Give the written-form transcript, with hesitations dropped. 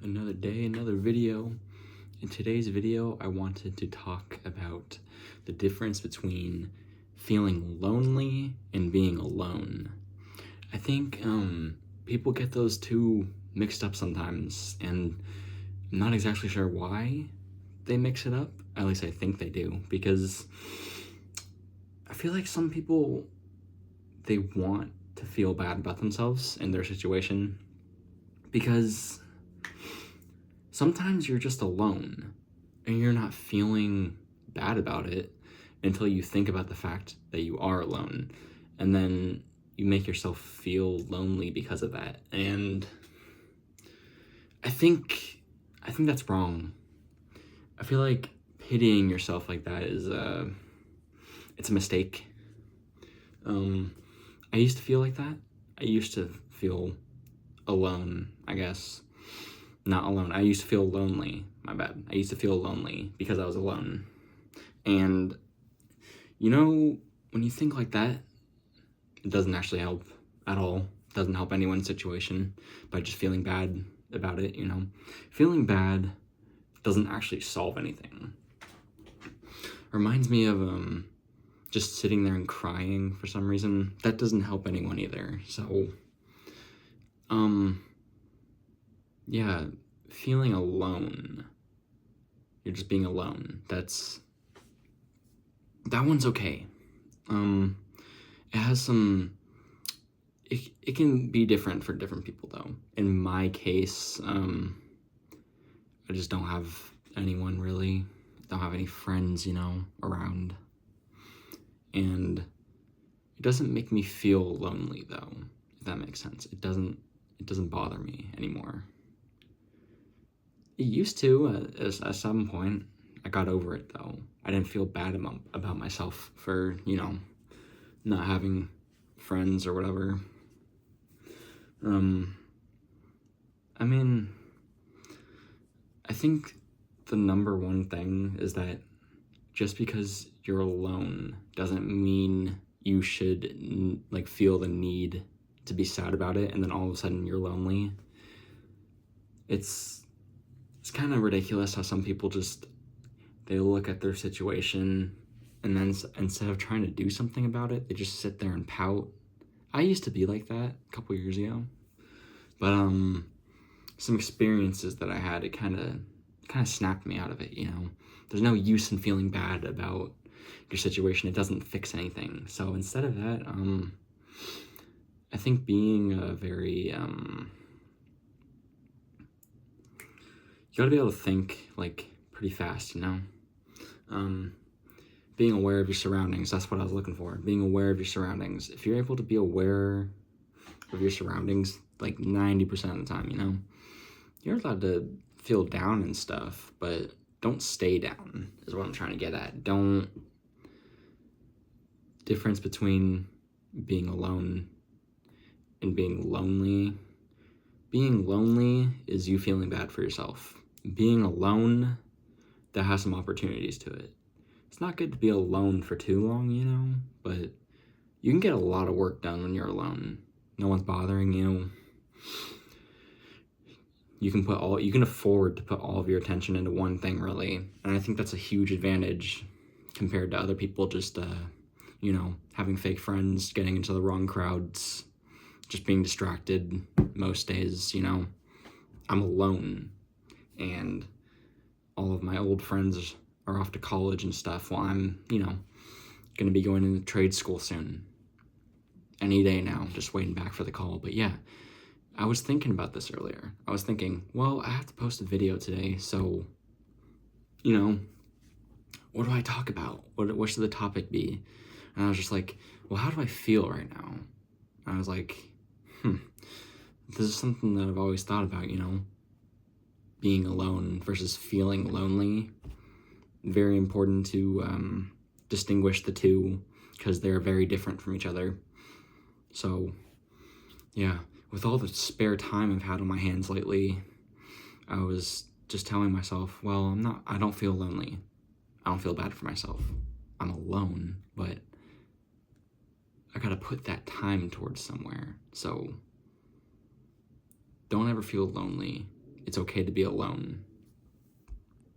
Another day, another video. In today's video, I wanted to talk about the difference between feeling lonely and being alone. I think people get those two mixed up sometimes, and I'm not exactly sure why they mix it up. At least I think they do, because I feel like some people, they want to feel bad about themselves and their situation because sometimes you're just alone and you're not feeling bad about it until you think about the fact that you are alone, and then you make yourself feel lonely because of that. And I think that's wrong. I feel like pitying yourself like that is it's a mistake. I used to feel like that. I used to feel alone, I guess. Not alone. I used to feel lonely. My bad. I used to feel lonely because I was alone. And, you know, when you think like that, it doesn't actually help at all. It doesn't help anyone's situation by just feeling bad about it, you know. Feeling bad doesn't actually solve anything. Reminds me of just sitting there and crying for some reason. That doesn't help anyone either. So, yeah, feeling alone. You're just being alone. That one's okay. It has some, it can be different for different people though. In my case, I just don't have anyone really. Don't have any friends, you know, around. And it doesn't make me feel lonely though, if that makes sense. It doesn't bother me anymore. It used to at some point. I got over it though. I didn't feel bad about myself for, you know, not having friends or whatever. I mean, I think the number one thing is that just because you're alone doesn't mean you should like feel the need to be sad about it and then all of a sudden you're lonely. It's kind of ridiculous how some people just, they look at their situation and then instead of trying to do something about it, they just sit there and pout. I used to be like that a couple years ago, but some experiences that I had, it kind of snapped me out of it, you know. There's no use in feeling bad about your situation. It doesn't fix anything. So instead of that, I think being a very you gotta be able to think like pretty fast, you know. Being aware of your surroundings, that's what I was looking for. Being aware of your surroundings. If you're able to be aware of your surroundings like 90% of the time, you know, you're allowed to feel down and stuff, but don't stay down is what I'm trying to get at. Difference between being alone and being lonely. Being lonely is you feeling bad for yourself. Being alone, that has some opportunities to it. It's not good to be alone for too long, you know, but you can get a lot of work done when you're alone. No one's bothering you. You can afford to put all of your attention into one thing, really. And I think that's a huge advantage compared to other people just, you know, having fake friends, getting into the wrong crowds, just being distracted most days, you know. I'm alone, and all of my old friends are off to college and stuff while I'm, you know, gonna be going into trade school soon. Any day now, just waiting back for the call. But yeah, I was thinking about this earlier. I was thinking, well, I have to post a video today, so, you know, what do I talk about? What should the topic be? And I was just like, well, how do I feel right now? And I was like, this is something that I've always thought about, you know, being alone versus feeling lonely. Very important to distinguish the two because they're very different from each other. So, yeah, with all the spare time I've had on my hands lately, I was just telling myself, well, I don't feel lonely. I don't feel bad for myself. I'm alone, but I gotta put that time towards somewhere. So don't ever feel lonely it's okay to be alone.